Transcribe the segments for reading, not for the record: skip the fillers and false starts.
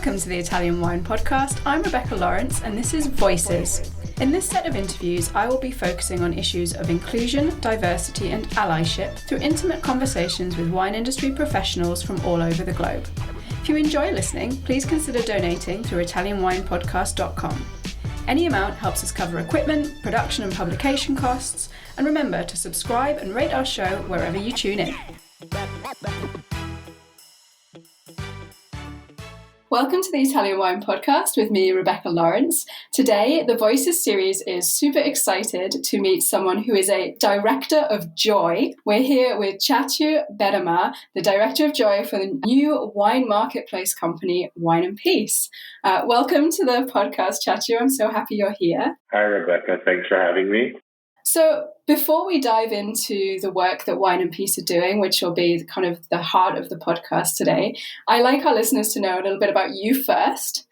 Welcome to the Italian Wine Podcast. I'm Rebecca Lawrence and this is Voices. In this set of interviews, I will be focusing on issues of inclusion, diversity and allyship through intimate conversations with wine industry professionals from all over the globe. If you enjoy listening, please consider donating through ItalianWinePodcast.com. Any amount helps us cover equipment, production and publication costs, and remember to subscribe and rate our show wherever you tune in. Welcome to the Italian Wine Podcast with me, Rebecca Lawrence. Today, the Voices series is super excited to meet someone who is a director of joy. We're here with Tsatsu Gbedemah, the director of joy for the new wine marketplace company, Wine+Peace. Welcome to the podcast, Tsatsu. I'm so happy you're here. Hi, Rebecca. Thanks for having me. So before we dive into the work that Wine+Peace are doing, which will be kind of the heart of the podcast today, I like our listeners to know a little bit about you first.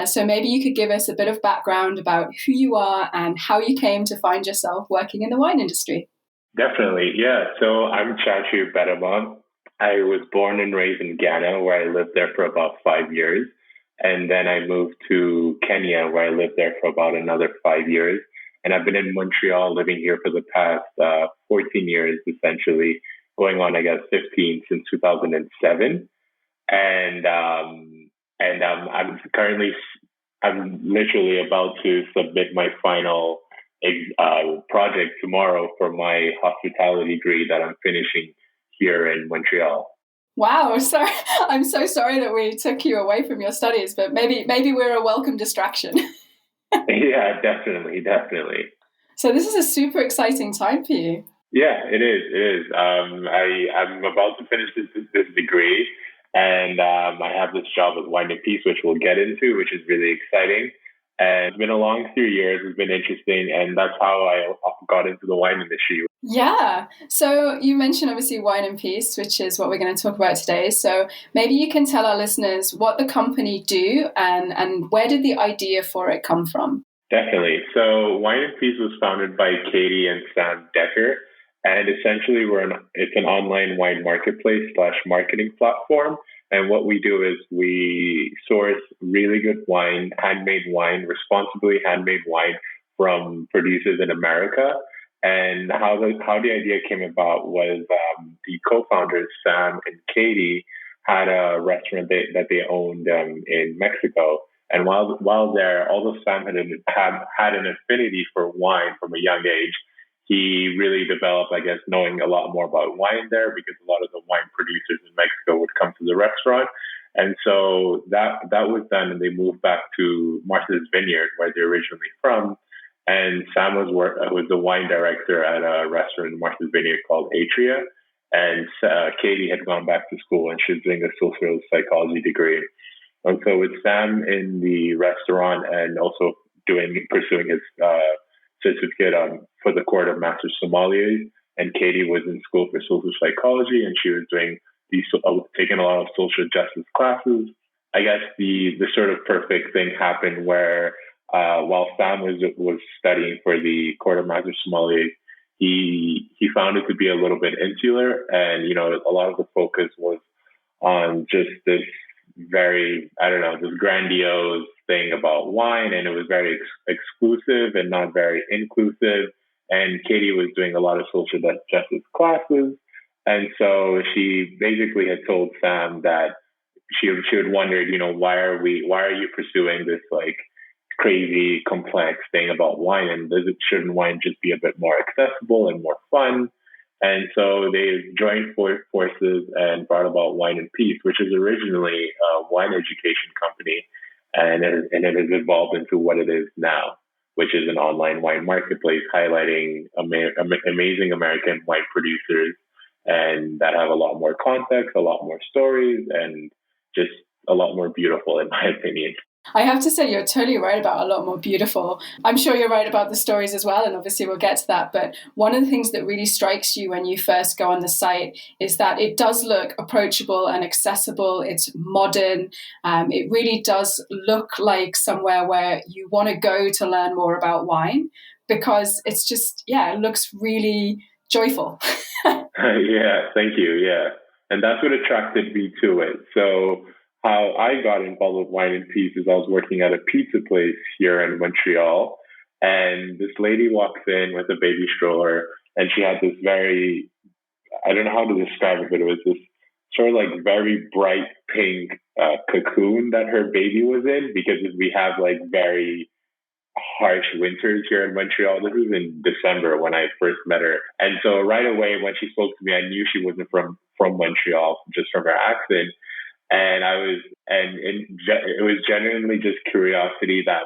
So maybe you could give us a bit of background about who you are and how you came to find yourself working in the wine industry. Definitely, yeah. So I'm Tsatsu Gbedemah. I was born and raised in Ghana, where I lived there for about 5 years. And then I moved to Kenya, where I lived there for about another 5 years. And I've been in Montreal living here for the past 14 years, essentially, going on, 15 since 2007. And I'm literally about to submit my final project tomorrow for my hospitality degree that I'm finishing here in Montreal. Wow, sorry. I'm so sorry that we took you away from your studies, but maybe we're a welcome distraction. Yeah, definitely. So this is a super exciting time for you. Yeah, it is. I'm about to finish this degree, and I have this job with Wine+Peace, which we'll get into, which is really exciting. And it's been a long 3 years. It's been interesting, and that's how I got into the wine industry. Yeah. So you mentioned obviously Wine+Peace, which is what we're going to talk about today. So maybe you can tell our listeners what the company do and where did the idea for it come from? Definitely. So Wine+Peace was founded by Katy and Tsatsu Decker, and essentially it's an online wine marketplace / marketing platform. And what we do is we source really good wine, responsibly handmade wine from producers in America. And how the idea came about was the co-founders, Sam and Katy, had a restaurant that they owned in Mexico. And while there, although Sam had an affinity for wine from a young age, he really developed, knowing a lot more about wine there, because a lot of the wine producers in Mexico would come to the restaurant. And so that was done, and they moved back to Martha's Vineyard, where they're originally from. And Sam was the wine director at a restaurant in Martha's Vineyard called Atria. And Katy had gone back to school, and she was doing a social psychology degree. And so with Sam in the restaurant and also pursuing his certificate for the Court of Master Sommelier, and Katy was in school for social psychology, and she was taking a lot of social justice classes. I guess the sort of perfect thing happened where while Sam was studying for the Court of Master Sommelier, he found it to be a little bit insular, and a lot of the focus was on just this very, this grandiose thing about wine, and it was very exclusive and not very inclusive. And Katy was doing a lot of social justice classes, and so she basically had told Sam that she had wondered, why are you pursuing this crazy complex thing about wine, and shouldn't wine just be a bit more accessible and more fun? And so they joined forces and brought about Wine+Peace, which is originally a wine education company, and it has evolved into what it is now, which is an online wine marketplace highlighting amazing American wine producers, and that have a lot more context, a lot more stories, and just a lot more beautiful, in my opinion. I have to say you're totally right about a lot more beautiful. I'm sure you're right about the stories as well, and obviously we'll get to that. But one of the things that really strikes you when you first go on the site is that it does look approachable and accessible. It's modern. It really does look like somewhere where you want to go to learn more about wine, because it's just, it looks really joyful. Yeah, thank you. Yeah. And that's what attracted me to it. So how I got involved with Wine+Peace is I was working at a pizza place here in Montreal, and this lady walks in with a baby stroller, and she had this very, I don't know how to describe it, but it was this sort of like very bright pink cocoon that her baby was in, because we have like very harsh winters here in Montreal. This was in December when I first met her. And so right away when she spoke to me, I knew she wasn't from Montreal just from her accent. And it was genuinely just curiosity that,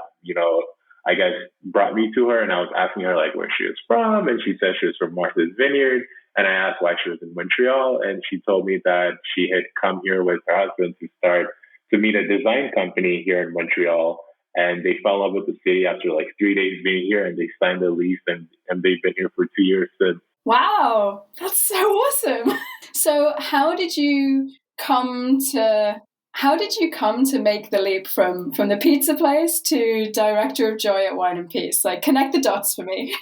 I guess brought me to her. And I was asking her like where she was from. And she said she was from Martha's Vineyard. And I asked why she was in Montreal. And she told me that she had come here with her husband to meet a design company here in Montreal. And they fell in love with the city after like 3 days being here, and they signed a lease, and they've been here for 2 years since. Wow, that's so awesome. So how did you come to make the leap from the pizza place to director of joy at Wine+Peace? Like, connect the dots for me.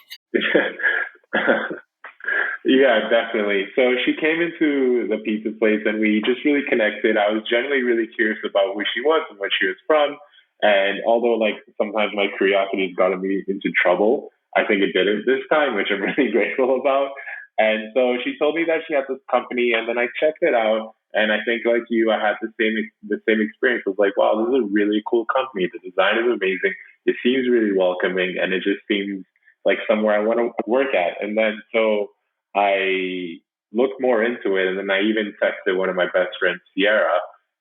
Yeah, definitely. So she came into the pizza place and we just really connected. I was generally really curious about who she was and where she was from. And although like sometimes my curiosity has gotten me into trouble, I think it didn't this time, which I'm really grateful about. And so she told me that she had this company, and then I checked it out. And I think like you, I had the same experience. I was like, wow, this is a really cool company. The design is amazing. It seems really welcoming, and it just seems like somewhere I want to work at. And then so I looked more into it, and then I even texted one of my best friends, Sierra,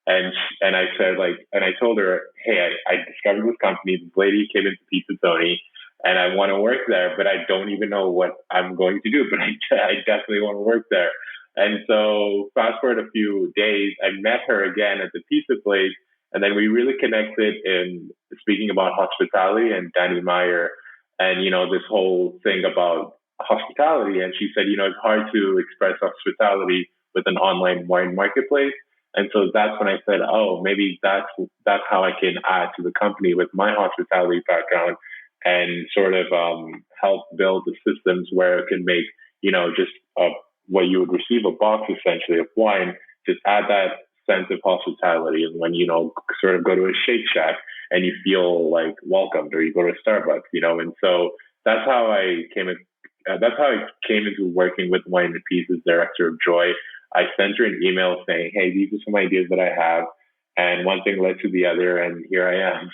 and I said and I told her, hey, I discovered this company. This lady came into Pizza Tony, and I want to work there, but I don't even know what I'm going to do. But I definitely want to work there. And so fast forward a few days, I met her again at the pizza place, and then we really connected in speaking about hospitality and Danny Meyer, and this whole thing about hospitality. And she said, it's hard to express hospitality with an online wine marketplace. And so that's when I said, oh, maybe that's how I can add to the company with my hospitality background, and sort of help build the systems where it can make, just what you would receive a box essentially of wine, just add that sense of hospitality. And when, sort of go to a Shake Shack and you feel like welcomed, or you go to Starbucks, and so that's how I came into working with Wine+Peace as director of joy. I sent her an email saying, hey, these are some ideas that I have. And one thing led to the other, and here I am.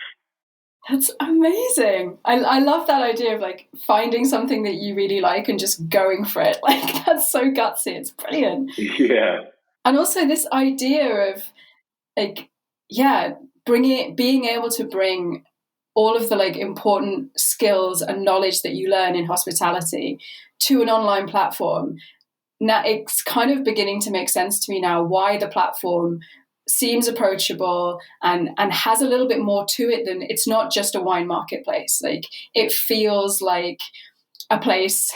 That's amazing. I love that idea of like finding something that you really like and just going for it. Like, that's so gutsy. It's brilliant. Yeah. And also this idea of like, being able to bring all of the like important skills and knowledge that you learn in hospitality to an online platform. Now it's kind of beginning to make sense to me now why the platform seems approachable and has a little bit more to it than it's not just a wine marketplace. Like, it feels like a place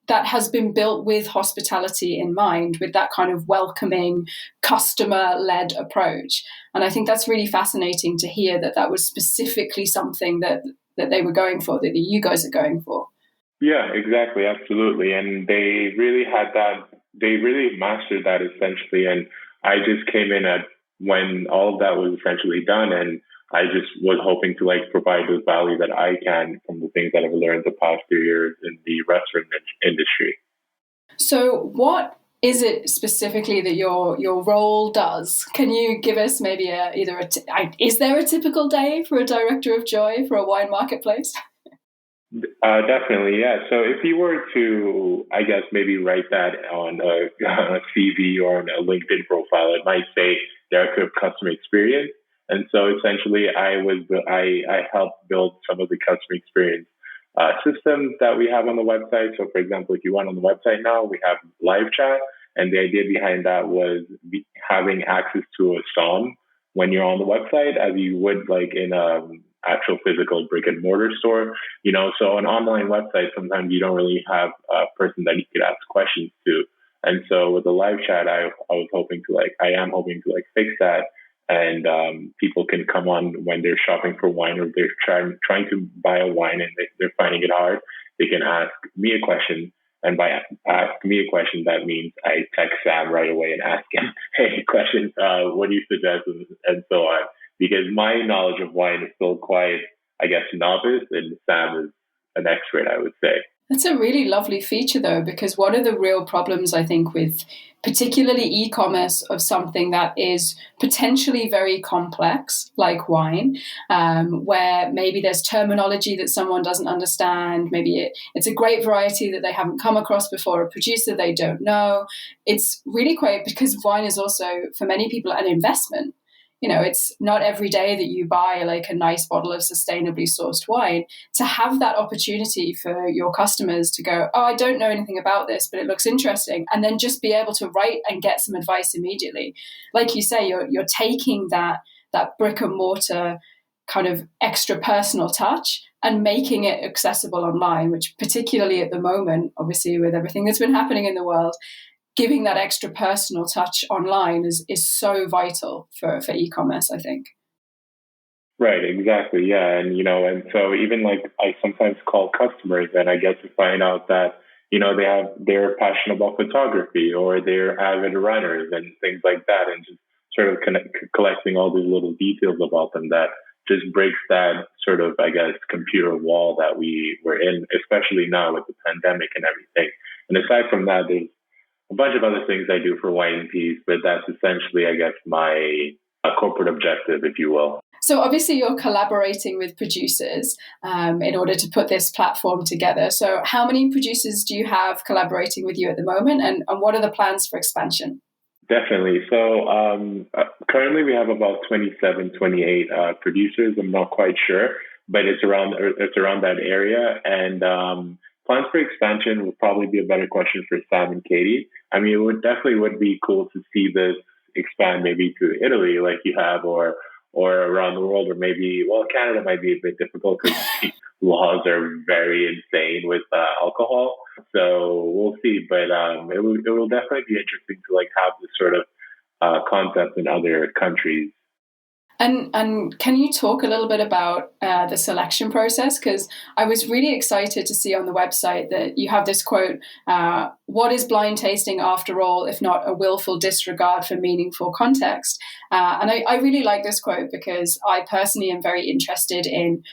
that has been built with hospitality in mind, with that kind of welcoming, customer-led approach. And I think that's really fascinating to hear that was specifically something that they were going for, that you guys are going for. Yeah, exactly. Absolutely. And they really had that, they really mastered that essentially. And I just came in at when all of that was essentially done. And I just was hoping to like provide the value that I can from the things that I've learned the past 3 years in the restaurant industry. So what is it specifically that your role does? Can you give us maybe is there a typical day for a director of joy for a wine marketplace? Definitely, yeah. So if you were to, I guess, maybe write that on a CV or on a LinkedIn profile, it might say Director of Customer Experience. And so essentially, I helped build some of the customer experience systems that we have on the website. So, for example, if you went on the website now, we have live chat, and the idea behind that was having access to a SOM when you're on the website, as you would like in a actual physical brick and mortar store. So an online website, sometimes you don't really have a person that you could ask questions to. And so with the live chat, I am hoping to fix that. And people can come on when they're shopping for wine, or they're trying to buy a wine and they're finding it hard. They can ask me a question, And by asking me a question, that means I text Sam right away and ask him, hey, question, what do you suggest? And so on. Because my knowledge of wine is still quite, I guess, novice, and Sam is an expert, I would say. That's a really lovely feature, though, because one of the real problems, I think, with particularly e-commerce of something that is potentially very complex, like wine, where maybe there's terminology that someone doesn't understand, maybe it's a grape variety that they haven't come across before, a producer they don't know. It's really quite, because wine is also, for many people, an investment. It's not every day that you buy like a nice bottle of sustainably sourced wine. To have that opportunity for your customers to go, oh, I don't know anything about this, but it looks interesting, and then just be able to write and get some advice immediately. Like you say, you're taking that brick and mortar kind of extra personal touch and making it accessible online, which particularly at the moment, obviously with everything that's been happening in the world, giving that extra personal touch online is so vital for e-commerce, I think. Right, exactly. Yeah. And so even like I sometimes call customers and I get to find out that, they're passionate about photography or they're avid runners and things like that. And just sort of collecting all these little details about them that just breaks that sort of, I guess, computer wall that we were in, especially now with the pandemic and everything. And aside from that, there's a bunch of other things I do for Wine+Peace, but that's essentially, I guess, my corporate objective, if you will. So obviously you're collaborating with producers in order to put this platform together. So how many producers do you have collaborating with you at the moment, and what are the plans for expansion? Definitely. So currently we have about 27, 28 producers. I'm not quite sure, but it's around that area. And plans for expansion would probably be a better question for Sam and Katy. I mean, it would be cool to see this expand maybe to Italy like you have, or around the world, or maybe, well, Canada might be a bit difficult because the laws are very insane with alcohol. So we'll see, but it will definitely be interesting to like have this sort of concept in other countries. And can you talk a little bit about the selection process? Because I was really excited to see on the website that you have this quote, what is blind tasting after all, if not a willful disregard for meaningful context? And I really like this quote because I personally am very interested in,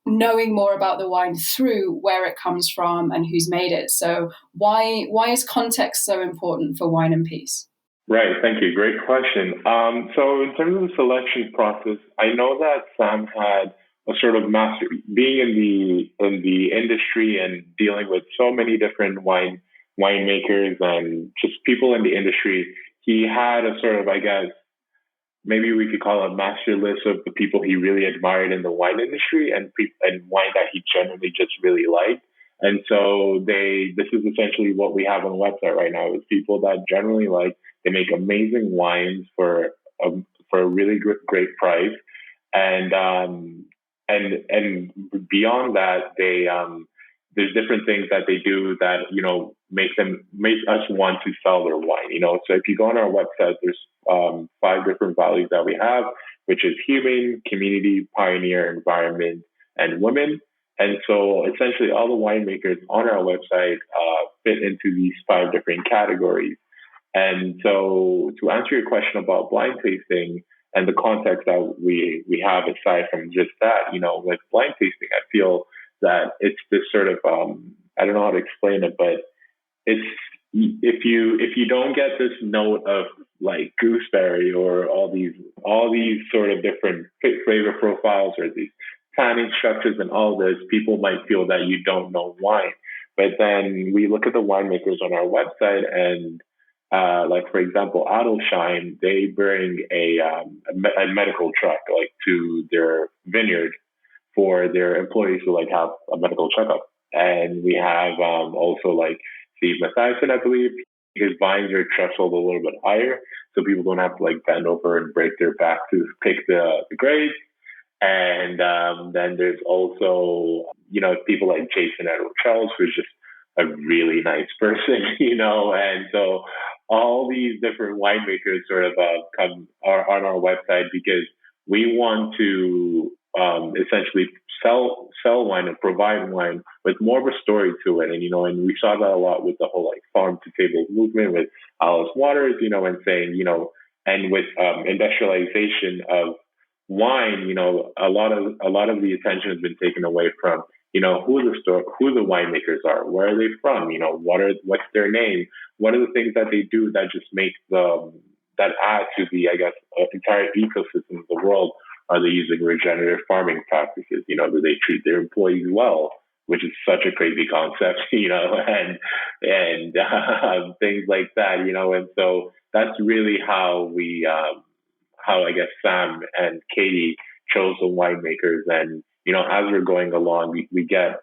knowing more about the wine through where it comes from and who's made it. So why is context so important for Wine+Peace? Right. Thank you. Great question. So in terms of the selection process, I know that Sam had a sort of master being in the industry and dealing with so many different winemakers and just people in the industry. He had a sort of, I guess, maybe we could call it a master list of the people he really admired in the wine industry and wine that he generally just really liked. And so this is essentially what we have on the website right now, is people that generally like. They make amazing wines for a really great price, and beyond that, there's different things that they do that make us want to sell their wine. So if you go on our website, there's 5 different values that we have, which is human, community, pioneer, environment, and women. And so essentially, all the winemakers on our website fit into these 5 different categories. And so to answer your question about blind tasting and the context that we have aside from just that, with blind tasting, I feel that it's this sort of, I don't know how to explain it, but it's, if you don't get this note of like gooseberry or all these sort of different flavor profiles or these tannin structures and all this, people might feel that you don't know wine. But then we look at the winemakers on our website and, like for example, Adelsheim, they bring a medical truck like to their vineyard for their employees to like have a medical checkup. And we have also like Steve Matthijssen, I believe. His vines are trestled a little bit higher, so people don't have to like bend over and break their back to pick the grapes. And then there's also people like Jason Edward Charles, who's just a really nice person, and so all these different winemakers sort of are on our website because we want to essentially sell wine and provide wine with more of a story to it. And, and we saw that a lot with the whole like farm to table movement with Alice Waters, and saying, and with industrialization of wine, a lot of the attention has been taken away from, who the winemakers are, where are they from, what's their name, what are the things that they do that just make that add to the, I guess, entire ecosystem of the world. Are they using regenerative farming practices? Do they treat their employees well? Which is such a crazy concept, and things like that, and so that's really how how I guess Sam and Katy chose the winemakers. And, as we're going along, we get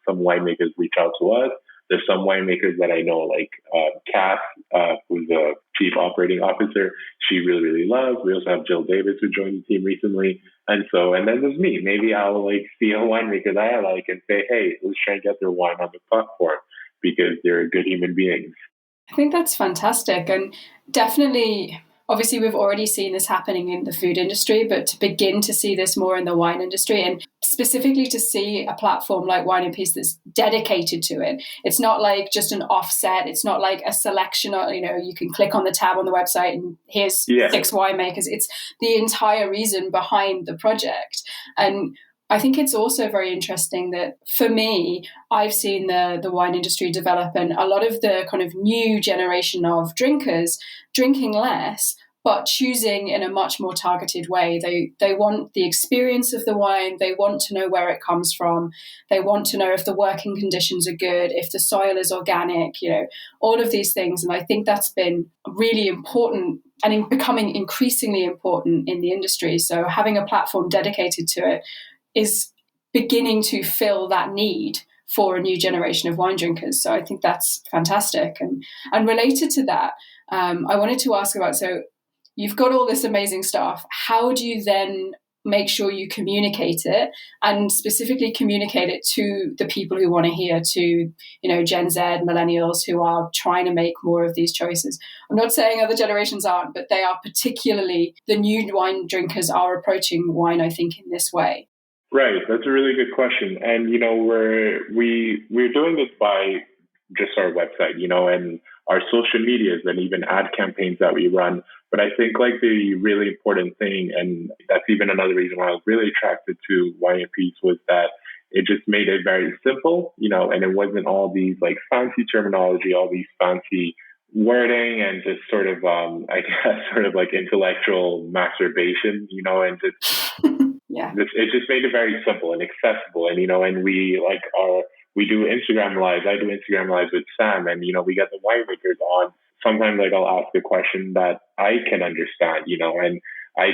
some winemakers reach out to us. There's some winemakers that I know, like Cass, who's a chief operating officer. She really, really loves. We also have Jill Davis, who joined the team recently. And then there's me. Maybe I'll see a winemaker that I like and say, hey, let's try and get their wine on the platform because they're good human beings. I think that's fantastic. And definitely, obviously, we've already seen this happening in the food industry, but to begin to see this more in the wine industry, and specifically to see a platform like Wine+Peace that's dedicated to it. It's not like just an offset. It's not like a selection of, you can click on the tab on the website and here's 6 winemakers. It's the entire reason behind the project. And I think it's also very interesting that for me, I've seen the wine industry develop, and a lot of the kind of new generation of drinkers drinking less, but choosing in a much more targeted way. They want the experience of the wine. They want to know where it comes from. They want to know if the working conditions are good, if the soil is organic, all of these things. And I think that's been really important and becoming increasingly important in the industry. So having a platform dedicated to it is beginning to fill that need for a new generation of wine drinkers. So I think that's fantastic. And related to that, I wanted to ask about, so you've got all this amazing stuff. How do you then make sure you communicate it, and specifically communicate it to the people who want to hear, to, Gen Z, millennials who are trying to make more of these choices? I'm not saying other generations aren't, but they are particularly, the new wine drinkers are approaching wine, I think, in this way. Right. That's a really good question. And, we're doing this by just our website, and our social medias and even ad campaigns that we run. But I think like the really important thing, and that's even another reason why I was really attracted to Wine+Peace, was that it just made it very simple, and it wasn't all these like fancy terminology, all these fancy wording and just sort of, I guess, sort of like intellectual masturbation, and just... Yeah. It just made it very simple and accessible. And, and we do Instagram lives. I do Instagram lives with Sam, and, we get the winemakers on. Sometimes I'll ask a question that I can understand, and I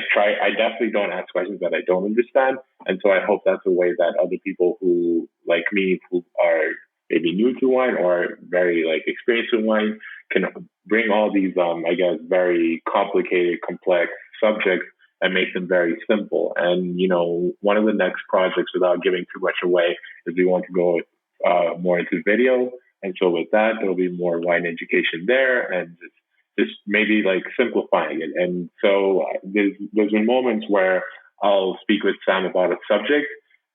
definitely don't ask questions that I don't understand. And so I hope that's a way that other people who, like me, who are maybe new to wine or very experienced in wine, can bring all these, I guess, very complicated, complex subjects and make them very simple. And, one of the next projects, without giving too much away, is we want to go more into video. And so with that, there'll be more wine education there, and just maybe simplifying it. And so there's been moments where I'll speak with Sam about a subject,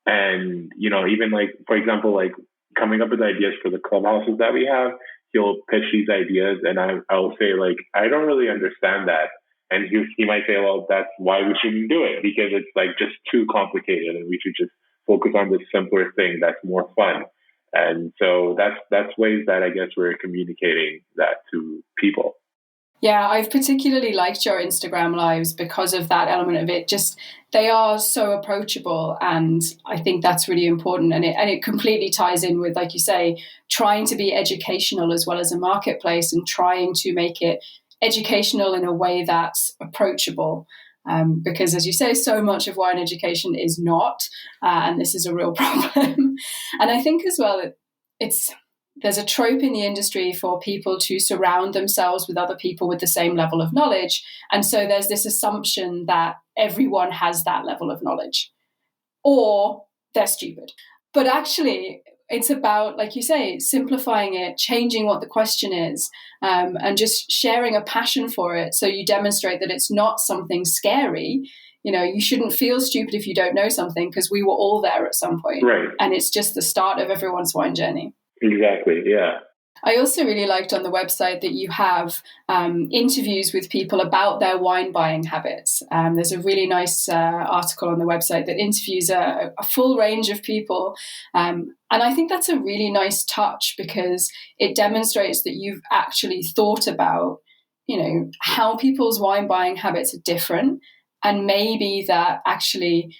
and, even for example, coming up with ideas for the clubhouses that we have, he'll pitch these ideas, and I'll say I don't really understand that. And he might say, well, that's why we shouldn't do it, because it's just too complicated, and we should just focus on this simpler thing that's more fun. And so that's ways that I guess we're communicating that to people. Yeah, I've particularly liked your Instagram lives because of that element of it. Just, they are so approachable, and I think that's really important. And it completely ties in with, like you say, trying to be educational as well as a marketplace, and trying to make it educational in a way that's approachable. Because, as you say, so much of wine education is not, and this is a real problem. And I think as well, there's a trope in the industry for people to surround themselves with other people with the same level of knowledge. And so there's this assumption that everyone has that level of knowledge, or they're stupid. But actually, it's about, like you say, simplifying it, changing what the question is, and just sharing a passion for it. So you demonstrate that it's not something scary. you shouldn't feel stupid if you don't know something, because we were all there at some point. Right. And it's just the start of everyone's wine journey. Exactly. Yeah. I also really liked on the website that you have interviews with people about their wine buying habits. There's a really nice article on the website that interviews a full range of people. And I think that's a really nice touch, because it demonstrates that you've actually thought about, how people's wine buying habits are different. And maybe that actually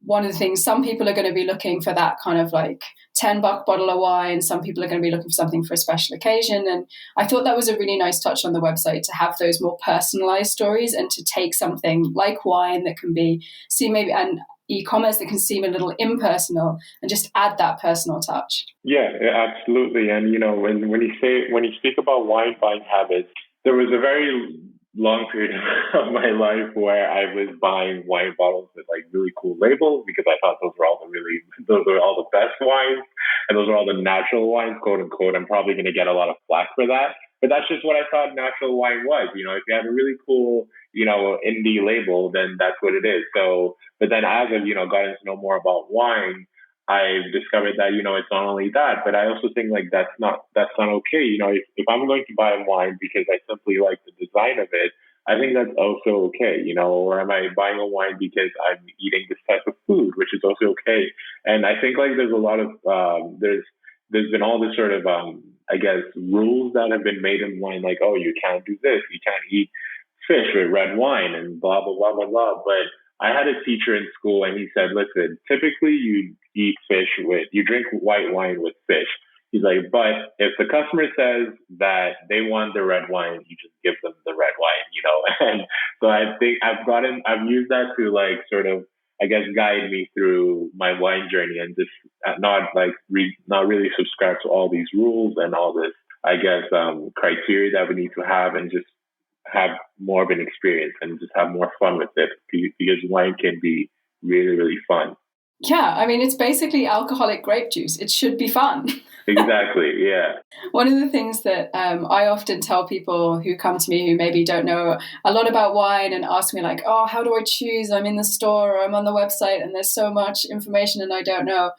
one of the things, some people are going to be looking for that kind of like $10 bottle of wine. Some people are going to be looking for something for a special occasion. And I thought that was a really nice touch on the website, to have those more personalized stories, and to take something like wine that can be and e-commerce that can seem a little impersonal, and just add that personal touch. Yeah, absolutely. And, when you speak about wine buying habits, there was a very long period of my life where I was buying wine bottles with like really cool labels, because I thought those were all the best wines, and those are all the natural wines, quote unquote. I'm probably going to get a lot of flack for that, but that's just what I thought natural wine was. If you have a really cool, indie label, then that's what it is. So, but then as I've, gotten to know more about wine, I've discovered that, it's not only that, but I also think like that's not okay. If I'm going to buy wine because I simply like the design of it, I think that's also okay, or am I buying a wine because I'm eating this type of food, which is also okay. And I think like there's a lot of, there's been all this sort of, I guess, rules that have been made in wine, like, oh, you can't do this, you can't eat fish with red wine and blah, blah, blah, blah, blah. But I had a teacher in school, and he said, listen, typically you drink white wine with fish. He's like, but if the customer says that they want the red wine, you just give them the red wine, And so I think I've used that to like sort of, I guess, guide me through my wine journey, and just not really subscribe to all these rules and all this, I guess, criteria that we need to have, and just have more of an experience and just have more fun with it, because wine can be really, really fun. Yeah, I mean, it's basically alcoholic grape juice. It should be fun. Exactly, yeah. One of the things that I often tell people who come to me who maybe don't know a lot about wine and ask me like, oh, how do I choose? I'm in the store or I'm on the website and there's so much information and I don't know.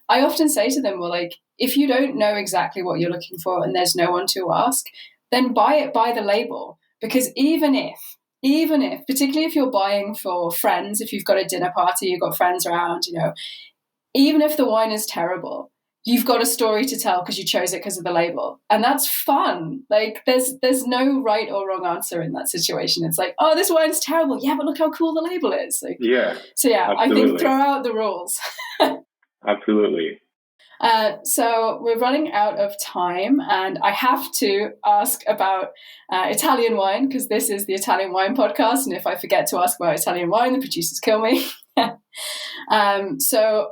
I often say to them, well, like, if you don't know exactly what you're looking for and there's no one to ask, then buy it by the label. Because even if, particularly if you're buying for friends, if you've got a dinner party, you've got friends around, even if the wine is terrible, you've got a story to tell because you chose it because of the label. And that's fun. Like there's no right or wrong answer in that situation. It's like, oh, this wine's terrible. Yeah, but look how cool the label is. Like, yeah. So yeah, absolutely. I think throw out the rules. Absolutely. So we're running out of time, and I have to ask about Italian wine, because this is the Italian Wine Podcast, and if I forget to ask about Italian wine, the producers kill me. So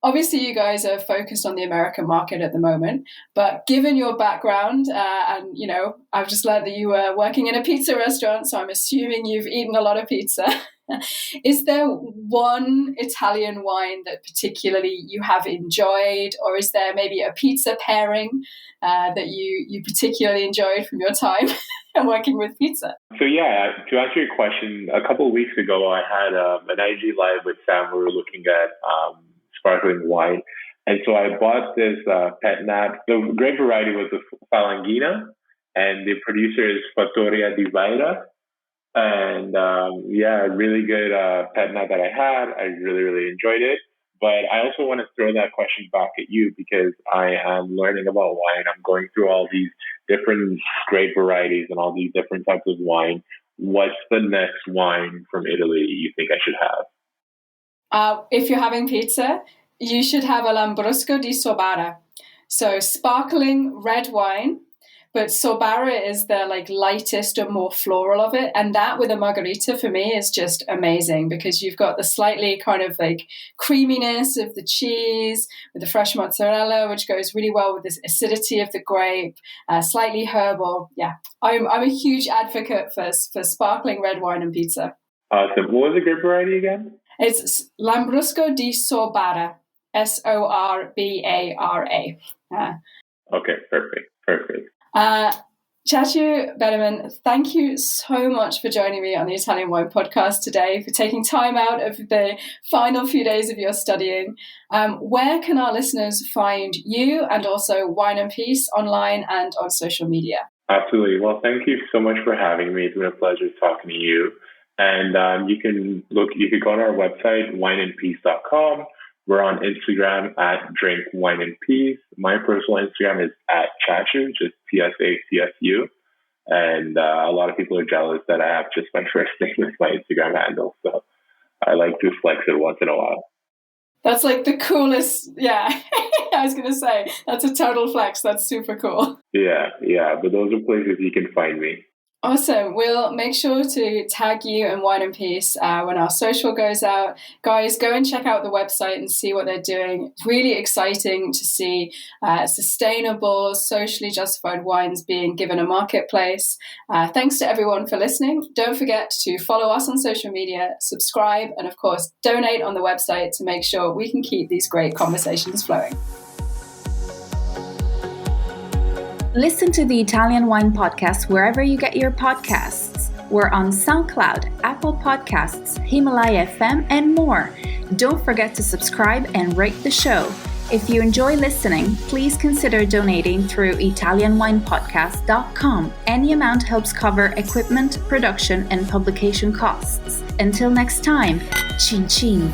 obviously you guys are focused on the American market at the moment, but given your background, and I've just learned that you were working in a pizza restaurant, so I'm assuming you've eaten a lot of pizza. Is there one Italian wine that particularly you have enjoyed, or is there maybe a pizza pairing that you particularly enjoyed from your time working with pizza? So yeah, to answer your question, a couple of weeks ago I had an IG live with Sam. We were looking at sparkling wine, and so I bought this Pet Nat. The grape variety was the Falangina, and the producer is Fattoria di Vaira. And really good Pet Nat that I had. I really, really enjoyed it. But I also want to throw that question back at you, because I am learning about wine. I'm going through all these different grape varieties and all these different types of wine. What's the next wine from Italy you think I should have? If you're having pizza, you should have a Lambrusco di Sobara. So sparkling red wine, but Sobara is the like lightest or more floral of it. And that with a margarita for me is just amazing, because you've got the slightly kind of like creaminess of the cheese with the fresh mozzarella, which goes really well with this acidity of the grape, slightly herbal. Yeah, I'm a huge advocate for sparkling red wine and pizza. Awesome. What was the grape variety again? It's Lambrusco di Sobara, Sorbara. Okay, perfect. Tsatsu Gbedemah, thank you so much for joining me on the Italian Wine Podcast today, for taking time out of the final few days of your studying. Where can our listeners find you and also Wine+Peace online and on social media? Absolutely. Well, thank you so much for having me. It's been a pleasure talking to you. And you could go on our website, wineandpeace.com. We're on Instagram at Drink Wine and Peace. My personal Instagram is at Tsatsu, just TSACSU. And a lot of people are jealous that I have just my first name as my Instagram handle. So I like to flex it once in a while. That's like the coolest. Yeah, I was going to say, that's a total flex. That's super cool. Yeah. But those are places you can find me. Awesome. We'll make sure to tag you and Wine+Peace when our social goes out. Guys, go and check out the website and see what they're doing. Really exciting to see sustainable, socially justified wines being given a marketplace. Thanks to everyone for listening. Don't forget to follow us on social media, subscribe, and of course, donate on the website to make sure we can keep these great conversations flowing. Listen to the Italian Wine Podcast wherever you get your podcasts. We're on SoundCloud, Apple Podcasts, Himalaya FM, and more. Don't forget to subscribe and rate the show. If you enjoy listening, please consider donating through ItalianWinePodcast.com. Any amount helps cover equipment, production, and publication costs. Until next time, chin chin.